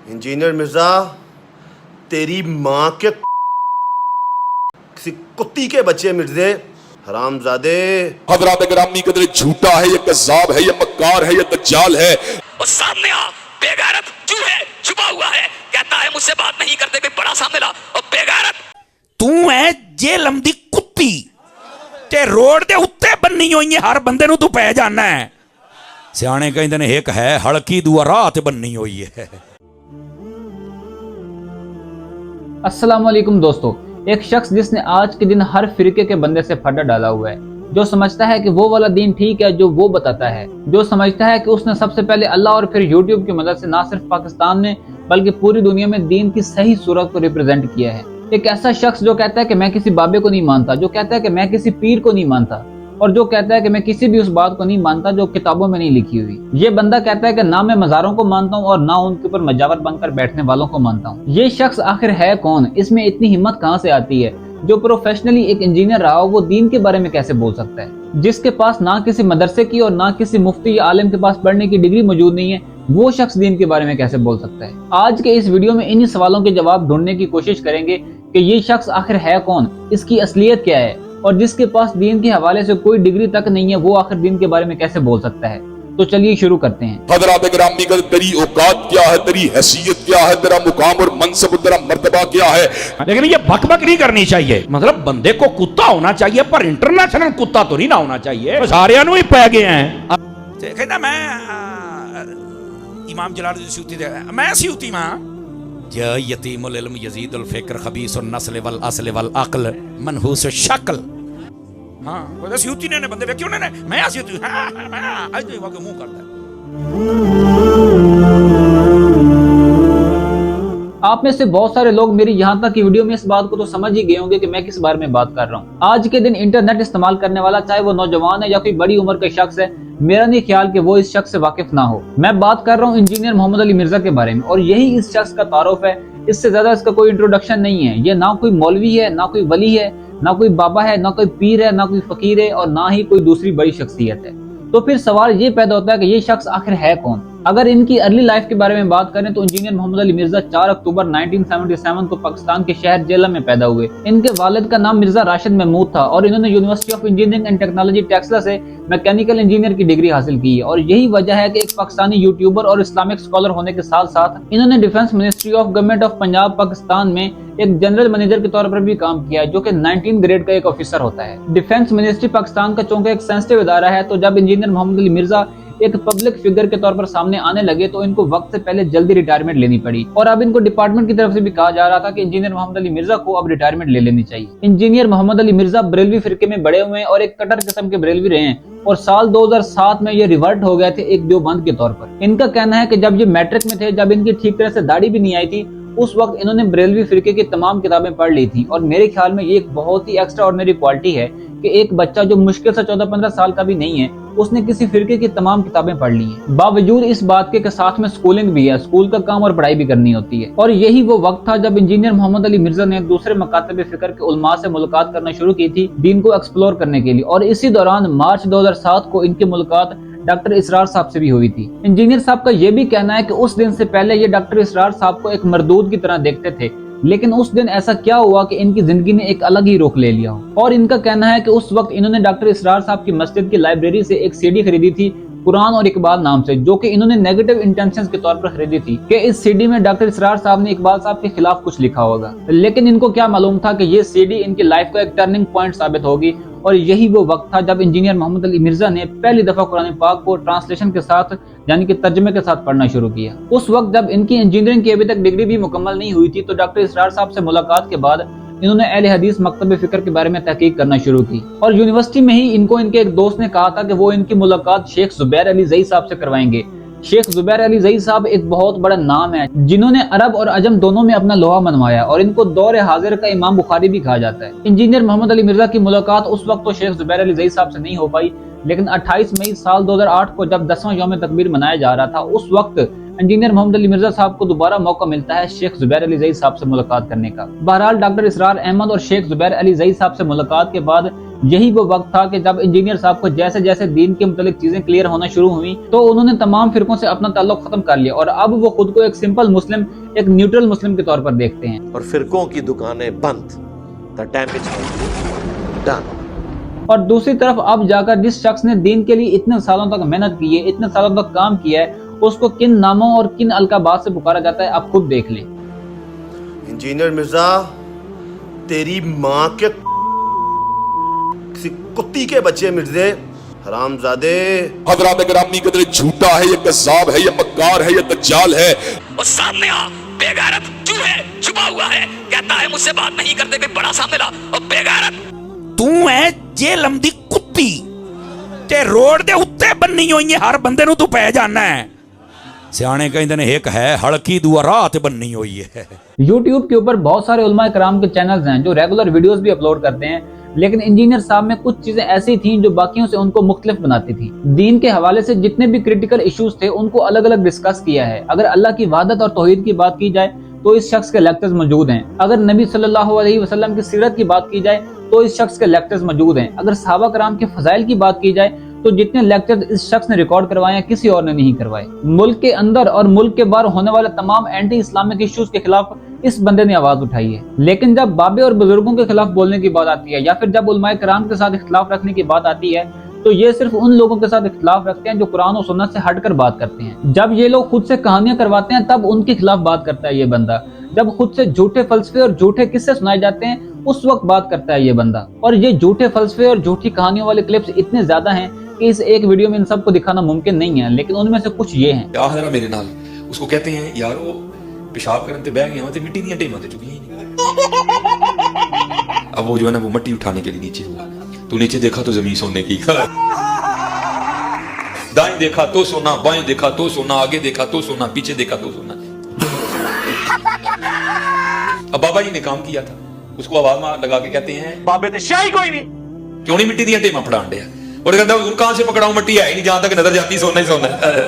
Engineer Mirza, तेरी माँ के किसी कुत्ती के बच्चे मिर्जे, हरामजादे। हजरात गिरामी कदर झूठा है, ये कज़्ज़ाब है, ये मक्कार है, ये दज्जाल है। और सामने आ, बेगैरत क्यों है, छुपा हुआ है, कहता है मुझसे बात नहीं करते, कोई बड़ा सामने ला। और बेगैरत तू है जेलम दी कुत्ती ते रोड दे उत्ते बन्नी होई है, हर बंदे नू तू पै जाना है। सियाने कहंदे ने एक है हड़की दूआ राह ते बन्नी होई है। अस्सलाम वालेकुम दोस्तों, एक शख्स जिसने आज के दिन हर फिरके के बंदे से फटा डाला हुआ है, जो समझता है कि वो वाला दीन ठीक है जो वो बताता है, जो समझता है कि उसने सबसे पहले अल्लाह और फिर यूट्यूब की मदद से ना सिर्फ पाकिस्तान में बल्कि पूरी दुनिया में दीन की सही सूरत को रिप्रेजेंट किया है। एक ऐसा शख्स जो कहता है कि मैं किसी बाबे को नहीं मानता, जो कहता है कि मैं किसी पीर को नहीं मानता, और जो कहता है कि मैं किसी भी उस बात को नहीं मानता जो किताबों में नहीं लिखी हुई। ये बंदा कहता है कि ना मैं मज़ारों को मानता हूँ और ना उनके ऊपर मजावर बनकर बैठने वालों को मानता हूँ। ये शख्स आखिर है कौन? इसमें इतनी हिम्मत कहाँ से आती है? जो प्रोफेशनली एक इंजीनियर रहा हो वो दीन के बारे में कैसे बोल सकता है? जिसके पास ना किसी मदरसे की और ना किसी मुफ्ती या आलिम के पास पढ़ने की डिग्री मौजूद नहीं है, वो शख्स दीन के बारे में कैसे बोल सकता है? आज के इस वीडियो में इन्हीं सवालों के जवाब ढूंढने की कोशिश करेंगे कि ये शख्स आखिर है कौन, इसकी असलियत क्या है, और जिसके पास दीन के हवाले से कोई डिग्री तक नहीं है वो आखिर दीन के बारे में कैसे बोल सकता है। तो चलिए शुरू करते हैं। हजरात गिरामी कदर तेरी औकात क्या है, तेरी हैसियत क्या है, तेरा मुकाम और मनसब, तेरा मर्तबा क्या है। लेकिन ये बकबक नहीं करनी चाहिए, मतलब बंदे को कुत्ता होना चाहिए पर इंटरनेशनल कुत्ता तो नहीं ना होना चाहिए। सारे ही पै गए हैं। कहता मैं इमाम जलालुद्दीन सूती दे मैं सूती मां या यतीमुल इल्म यजीदुल फिक्र खबीसुन नस्ल वल अस्ल वल अक्ल मनहूस शक्ल। हां वो सूती ने बंदे क्यों ने मैं सूती हां मैं आज वो के मुंह करता है। आप में से बहुत सारे लोग मेरी यहाँ तक की वीडियो में इस बात को तो समझ ही गए होंगे कि मैं किस बारे में बात कर रहा हूँ। आज के दिन इंटरनेट इस्तेमाल करने वाला, चाहे वो नौजवान है या कोई बड़ी उम्र का शख्स है, मेरा नहीं ख्याल कि वो इस शख्स से वाकिफ ना हो। मैं बात कर रहा हूँ इंजीनियर मोहम्मद अली मिर्जा के बारे में, और यही इस शख्स का तारुफ है। इससे ज्यादा इसका कोई इंट्रोडक्शन नहीं है। ये ना कोई मौलवी है, ना कोई वली है, ना कोई बाबा है, ना कोई पीर है, ना कोई फकीर है, और ना ही कोई दूसरी बड़ी शख्सियत है। तो फिर सवाल ये पैदा होता है कि ये शख्स आखिर है कौन? अगर इनकी अर्ली लाइफ के बारे में बात करें तो इंजीनियर मोहम्मद अली मिर्जा 4 अक्टूबर 1977 को पाकिस्तान के शहर जेलम में पैदा हुए। इनके वालिद का नाम मिर्जा राशिद महमूद था और इन्होंने university of engineering and technology Taxila से मैकेनिकल इंजीनियर की डिग्री हासिल की है। और यही वजह है कि एक पाकिस्तानी यूट्यूबर और इस्लामिक स्कॉलर होने के साथ साथ इन्होंने defence ministry of government of Punjab Pakistan में एक जनरल मैनेजर के तौर पर भी काम किया है, जो कि 19 ग्रेड का एक ऑफिसर होता है। डिफेंस मिनिस्ट्री पाकिस्तान का चूंकि एक सेंसिटिव इदारा है, तो जब इंजीनियर मोहम्मद अली मिर्जा एक पब्लिक फिगर के तौर पर सामने आने लगे तो इनको वक्त से पहले जल्दी रिटायरमेंट लेनी पड़ी। और अब इनको डिपार्टमेंट की तरफ से भी कहा जा रहा था कि इंजीनियर मोहम्मद अली मिर्जा को अब रिटायरमेंट ले लेनी चाहिए। इंजीनियर मोहम्मद अली मिर्जा बरेलवी फिरके में बड़े हुए हैं और एक कट्टर किस्म के बरेलवी रहे हैं, और साल 2007 में ये रिवर्ट हो गए थे एक देवबंद के तौर पर। इनका कहना है कि जब ये मैट्रिक में थे, जब इनकी ठीक तरह से दाढ़ी भी नहीं आई थी, उस वक्त इन्होंने बरेलवी फिरके की तमाम किताबें पढ़ ली थी। और मेरे ख्याल में ये एक बहुत ही एक्स्ट्रा ऑर्डिनरी क्वालिटी है कि एक बच्चा जो मुश्किल से 14-15 साल का भी नहीं है, उसने किसी फिरके की तमाम किताबें पढ़ ली हैं। बावजूद इस बात के साथ में स्कूलिंग भी है, स्कूल का काम और पढ़ाई भी करनी होती है। और यही वो वक्त था जब इंजीनियर मोहम्मद अली मिर्जा ने दूसरे मकातब फिक्र के उलमा से मुलाकात करना शुरू की थी दीन को एक्सप्लोर करने के लिए। और इसी दौरान मार्च 2007 को इनकी मुलाकात डॉक्टर इसरार साहब से भी हुई थी। इंजीनियर साहब का यह भी कहना है कि उस दिन से पहले ये डॉक्टर इसरार साहब को एक मरदूद की तरह देखते थे, लेकिन उस दिन ऐसा क्या हुआ कि इनकी जिंदगी ने एक अलग ही रुख ले लिया हो। और इनका कहना है कि उस वक्त इन्होंने डॉक्टर इसरार साहब की मस्जिद की लाइब्रेरी से एक सीडी खरीदी थी कुरान और इकबाल नाम से, जो कि इन्होंने नेगेटिव इंटेंशंस के तौर पर खरीदी थी कि इस सीडी में डॉक्टर इसरार साहब ने इकबाल साहब के खिलाफ कुछ लिखा होगा। लेकिन इनको क्या मालूम था कि ये सीडी इनकी लाइफ का एक टर्निंग पॉइंट साबित होगी। और यही वो वक्त था जब इंजीनियर मोहम्मद अली मिर्जा ने पहली दफा कुरान पाक को ट्रांसलेशन के साथ, यानी कि तर्जमे के साथ पढ़ना शुरू किया। उस वक्त जब इनकी इंजीनियरिंग की अभी तक डिग्री भी मुकम्मल नहीं हुई थी, तो डॉक्टर इसरार साहब से मुलाकात के बाद इन्होंने अहले हदीस मकतब फिक्र के बारे में तहकीक करना शुरू की। और यूनिवर्सिटी में ही इनको इनके एक दोस्त ने कहा था कि वो इनकी मुलाकात शेख जुबैर अली ज़ई साहब से करवाएंगे। शेख जुबैर अली ज़ई साहब एक बहुत बड़ा नाम है, जिन्होंने अरब और अजम दोनों में अपना लोहा मनवाया, और इनको दौर हाजिर का इमाम बुखारी भी कहा जाता है। इंजीनियर मोहम्मद अली मिर्जा की मुलाकात उस वक्त तो शेख जुबैर अली ज़ई साहब से नहीं हो पाई, लेकिन 28 मई साल 2008 को जब 10वां यौम तकबीर मनाया जा रहा था, उस वक्त इंजीनियर मोहम्मद अली मिर्जा साहब को दोबारा मौका मिलता है शेख जुबैर अली ज़ई साहब से मुलाकात करने का। बहरहाल डॉक्टर इसरार अहमद और शेख जुबैर अली ज़ई साहब से मुलाकात के बाद यही वो वक्त था कि जब इंजीनियर साहब को जैसे जैसे दीन के मुतालिक चीजें क्लियर होना शुरू हुई तो उन्होंने तमाम फिरकों से अपना ताल्लुक खत्म कर लिया और अब वो खुद को एक सिंपल मुस्लिम, एक न्यूट्रल मुस्लिम के तौर पर देखते हैं। और फिरकों की दुकानें बंद, द डैमेज डन। और दूसरी तरफ अब जाकर जिस शख्स ने दीन के लिए इतने सालों तक मेहनत की है, इतने सालों तक काम किया है, उसको किन नामों और किन अलकाबात से पुकारा जाता है आप खुद देख लें। इंजीनियर मिर्जा, तेरी माँ के किसी कुत्ती के बच्चे मिर्जे, हरामजादे। हजरात गिरामी कदर झूठा है, ये कज़्ज़ाब है, ये मक्कार है, ये दज्जाल है। और सामने आ, बेगैरत चूहे छुपा हुआ है, कहता है मुझसे बात नहीं करते, कोई बड़ा सामने ला। और बेगैरत तू है जेलम दी कुत्ती ते रोड दे उत्ते बन्नी होई है, हर बंदे नु तू पै जाना है। सियाने कहते ने एक है हड़की दुआ रात बन्नी हुई है। YouTube के ऊपर बहुत सारे उलमा कराम के चैनल्स हैं जो रेगुलर वीडियोस भी अपलोड करते हैं, लेकिन इंजीनियर साहब में कुछ चीजें ऐसी थीं जो बाकियों से उनको मुख्तलिफ बनाती थी। दीन के हवाले से जितने भी क्रिटिकल इश्यूज थे उनको अलग अलग डिस्कस किया है। अगर अल्लाह की वहदत और तौहीद की बात की जाए तो इस शख्स के लेक्चर्स मौजूद हैं। अगर नबी सल्लल्लाहु अलैहि वसल्लम की सीरत की बात की जाए तो इस शख्स के लेक्चर्स मौजूद हैं। अगर सहाबा कराम के फजाइल की बात की जाए तो जितने लेक्चर्स इस शख्स ने रिकॉर्ड करवाए हैं किसी और ने नहीं करवाए। मुल्क के अंदर और मुल्क के बाहर होने वाले तमाम एंटी इस्लामिक इश्यूज के खिलाफ इस बंदे ने आवाज उठाई है। लेकिन जब बाबे और बुजुर्गों के खिलाफ बोलने की बात आती है या फिर जब उलमाए कराम के साथ इख्तिलाफ रखने की बात आती है तो ये सिर्फ उन लोगों के साथ इख्तिलाफ रखते हैं जो कुरान और सुन्नत से हटकर बात करते हैं। जब ये लोग खुद से कहानियां करवाते हैं तब उनके खिलाफ बात करता है ये बंदा। जब खुद से झूठे फलसफे और झूठे किस्से सुनाए जाते हैं उस वक्त बात करता है ये बंदा। और ये झूठे फलसफे और झूठी कहानियों वाले क्लिप्स इतने ज्यादा हैं कि इस एक वीडियो में इन सबको दिखाना मुमकिन नहीं है, लेकिन उनमें से कुछ ये हैं। आ जरा मेरे नाल उसको कहते हैं यार वो पेशाब करने ते बह गया ते मिट्टी दी टेमा ते चुकी ही नहीं। अब वो जो है ना वो मिट्टी उठाने के लिए नीचे हुआ, तो नीचे देखा तो जमीन सोने की, दाएं देखा तो सोना, बाएं देखा तो सोना, आगे देखा तो सोना, पीछे देखा तो सोना। अब बाबा जी ने काम किया था, उसको आवाज में लगा के कहते हैं बाबे ते शाही कोई नहीं, क्यों नहीं मिट्टी दी टेमा फड़ान दिया। और कहता है कहां से पकड़ाऊं, मिट्टी है ही नहीं, जहां तक नजर जाती सोना ही सोना है।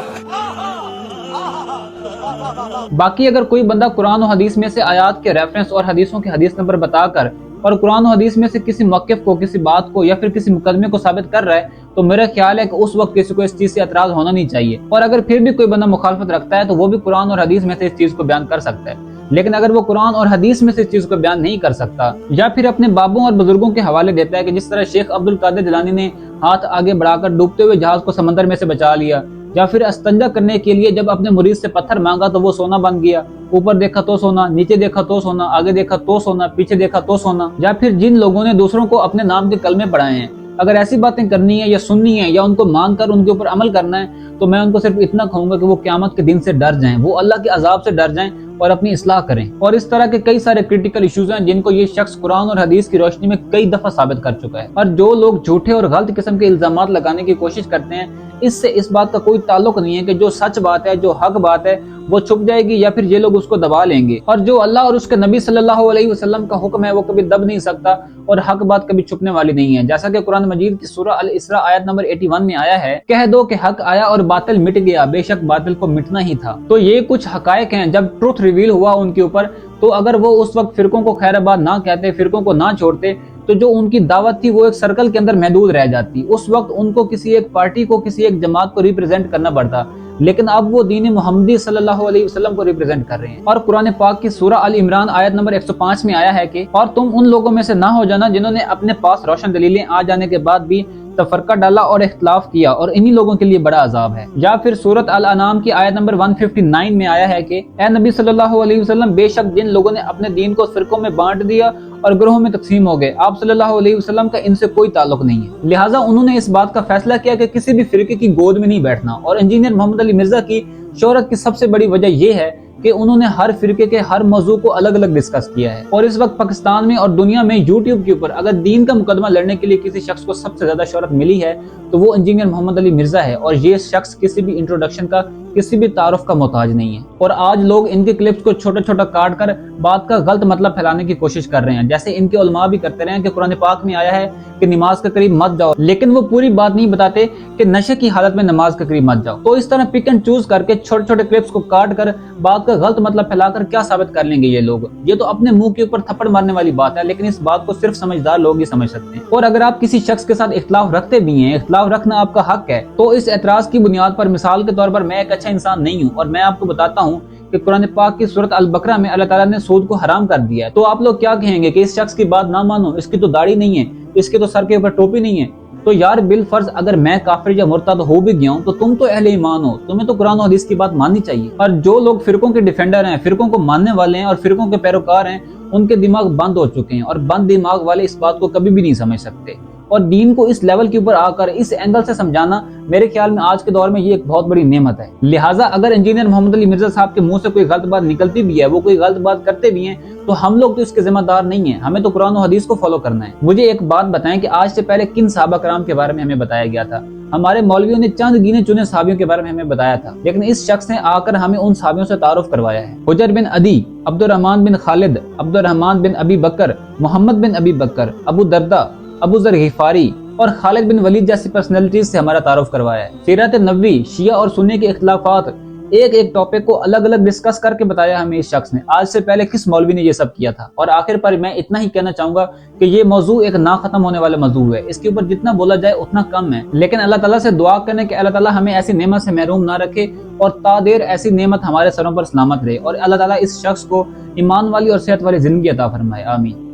बाकी अगर कोई बंदा कुरान और हदीस में से आयात के रेफरेंस और हदीसों के हदीस नंबर बताकर और कुरान और हदीस में से किसी मौक़िफ़ को, किसी बात को या फिर किसी मुकदमे को साबित कर रहा है तो मेरा ख्याल है कि उस वक्त किसी को इस चीज से एतराज होना नहीं चाहिए। और अगर फिर भी कोई बंदा मुखालफत रखता है तो वो भी कुरान और हदीस में से इस चीज को बयान कर सकता है। लेकिन अगर वो कुरान और हदीस में से इस चीज को बयान नहीं कर सकता या फिर अपने बाबों और बुजुर्गों के हवाले देता है कि जिस तरह शेख अब्दुल कादिर जिलानी ने हाथ आगे बढ़ाकर डूबते हुए जहाज को समंदर में से बचा लिया, या फिर अस्तंजा करने के लिए जब अपने मुरीद से पत्थर मांगा तो वो सोना बन गया, ऊपर देखा तो सोना, नीचे देखा तो सोना, आगे देखा तो सोना, पीछे देखा तो सोना, या फिर जिन लोगों ने दूसरों को अपने नाम के कलमे पढ़ाए हैं, अगर ऐसी बातें करनी है या सुननी है या उनको मानकर उनके ऊपर अमल करना है तो मैं उनको सिर्फ इतना कहूंगा कि वो क़यामत के दिन से डर जाएं, वो अल्लाह के अजाब से डर जाएं और अपनी इस्लाह करें। और इस तरह के कई सारे क्रिटिकल इश्यूज हैं जिनको ये शख्स कुरान और हदीस की रोशनी में कई दफा साबित कर चुका है। और जो लोग झूठे और गलत किस्म के इल्जामात लगाने की कोशिश करते हैं इससे इस बात का कोई ताल्लुक नहीं है कि जो सच बात है, जो हक बात है वो छुप जाएगी या फिर ये लोग उसको दबा लेंगे। और जो अल्लाह और उसके नबी सल्लल्लाहु अलैहि वसल्लम का हुक्म है वो कभी दब नहीं सकता और हक बात कभी छुपने वाली नहीं है। जैसा कि कुरान मजीद की सूरह अल इसरा आयत नंबर 81 में आया है, कह दो कि हक आया और बातिल मिट गया, बेशक बातिल को मिटना ही था। तो ये कुछ हकायक हैं, जब ट्रुथ रिवील हुआ उनके ऊपर तो अगर वो उस वक्त फिरकों को खैराबाद ना कहते, फिरकों को ना छोड़ते तो जो उनकी दावत थी वो एक सर्कल के अंदर महदूद रह जाती। उस वक्त उनको किसी एक पार्टी को, किसी एक जमात को रिप्रेजेंट करना पड़ता, लेकिन अब वो दीन मुहम्मदी सल्लल्लाहु अलैहि वसल्लम को रिप्रेजेंट कर रहे हैं। और कुरान पाक की सूरह अल इमरान आयत नंबर 105 में आया है कि और तुम उन लोगों में से ना हो जाना जिन्होंने अपने पास रोशन दलीलें आ जाने के बाद भी तफरका डाला और इख्तिलाफ किया, और इन्हीं लोगों के लिए बड़ा अजाब है। या फिर सूरत अल अनाम की आयत नंबर 159 में आया है कि ए नबी सल्लल्लाहु अलैहि वसल्लम, बेशक जिन लोगों ने अपने दीन को फिरकों में बांट दिया और ग्रोहों में तकसीम हो गए, आप सल्लल्लाहु अलैहि वसल्लम का इनसे कोई ताल्लुक नहीं है। लिहाजा उन्होंने इस बात का फैसला किया कि किसी भी फिरके की गोद में नहीं बैठना। और इंजीनियर मोहम्मद अली मिर्जा की शोहरत की सबसे बड़ी वजह यह है کہ انہوں نے ہر فرقے کے ہر موضوع کو الگ الگ ڈسکس کیا ہے، اور اس وقت پاکستان میں اور دنیا میں یوٹیوب کے اوپر اگر دین کا مقدمہ لڑنے کے لیے کسی شخص کو سب سے زیادہ شہرت ملی ہے تو وہ انجینئر محمد علی مرزا ہے، اور یہ شخص کسی بھی انٹروڈکشن کا، کسی بھی تعارف کا محتاج نہیں ہے۔ اور آج لوگ ان کے کلپس کو چھوٹا چھوٹا کاٹ کر بات کا غلط مطلب پھیلانے کی کوشش کر رہے ہیں، جیسے ان کے علماء بھی کرتے رہے ہیں کہ قرآن پاک میں آیا ہے کہ نماز کے قریب مت جاؤ، لیکن وہ پوری بات نہیں بتاتے کہ نشے کی حالت میں نماز کے قریب مت جاؤ۔ تو اس طرح پک اینڈ چوز کر کے چھوٹے چھوٹے کلپس کو کاٹ کر بات کا غلط مطلب پھیلا کر کیا ثابت کر لیں گے یہ لوگ؟ یہ تو اپنے منہ کے اوپر تھپڑ مارنے والی بات ہے، لیکن اس بات کو صرف سمجھدار لوگ ہی سمجھ سکتے ہیں۔ اور اگر آپ کسی شخص کے ساتھ اختلاف رکھتے بھی ہیں، اختلاف رکھنا آپ کا حق ہے، تو اس اعتراض کی بنیاد پر مثال کے طور پر میں ایک اچھا انسان نہیں ہوں اور میں آپ کو بتاتا ہوں کہ قرآن پاک کی سورۃ البقرہ میں اللہ تعالیٰ نے سود کو حرام کر دیا ہے، تو آپ لوگ کیا کہیں گے کہ اس شخص کی بات نہ مانو، اس کی تو داڑھی نہیں ہے، اس کے تو سر کے اوپر ٹوپی نہیں ہے؟ تو یار بالفرض اگر میں کافر یا مرتد ہو بھی گیا ہوں تو تم تو اہل ایمان ہو، تمہیں تو قرآن و حدیث کی بات ماننی چاہیے۔ اور جو لوگ فرقوں کے ڈیفینڈر ہیں، فرقوں کو ماننے والے ہیں اور فرقوں کے پیروکار ہیں، ان کے دماغ بند ہو چکے ہیں، اور بند دماغ والے اس بات کو کبھی بھی نہیں سمجھ سکتے۔ اور دین کو اس لیول کے اوپر آ کر اس اینگل سے سمجھانا میرے خیال میں آج کے دور میں یہ ایک بہت بڑی نعمت ہے۔ لہٰذا اگر انجینئر محمد علی مرزا صاحب کے منہ سے کوئی غلط بات نکلتی بھی ہے، وہ کوئی غلط بات کرتے بھی ہیں، تو ہم لوگ تو اس کے ذمہ دار نہیں ہیں، ہمیں تو قرآن و حدیث کو فالو کرنا ہے۔ مجھے ایک بات بتائیں کہ آج سے پہلے کن صحابہ کرام کے بارے میں ہمیں بتایا گیا تھا؟ ہمارے مولویوں نے چند گینے چنے صحابیوں کے بارے میں ہمیں بتایا تھا، لیکن اس شخص نے آ کر ہمیں ان صحابیوں سے تعارف کروایا ہے۔ حجر بن عدی، عبد الرحمن بن خالد، عبد الرحمن بن ابی بکر، محمد بن ابی بکر، ابو دردہ، ابو ذر غفاری اور خالد بن ولید جیسی پرسنالٹیز سے ہمارا تعارف کروایا ہے۔ سیرت نبوی، شیعہ اور سنی کے اختلافات، ایک ایک ٹاپک کو الگ الگ ڈسکس کر کے بتایا ہمیں اس شخص نے۔ آج سے پہلے کس مولوی نے یہ سب کیا تھا؟ اور آخر پر میں اتنا ہی کہنا چاہوں گا کہ یہ موضوع ایک نہ ختم ہونے والا موضوع ہے، اس کے اوپر جتنا بولا جائے اتنا کم ہے، لیکن اللہ تعالیٰ سے دعا کرنے کہ اللہ تعالیٰ ہمیں ایسی نعمت سے محروم نہ رکھے اور تا دیر ایسی نعمت ہمارے سروں پر سلامت رہے، اور اللہ تعالیٰ اس شخص کو ایمان والی اور صحت والی زندگی عطا فرمائے، آمین۔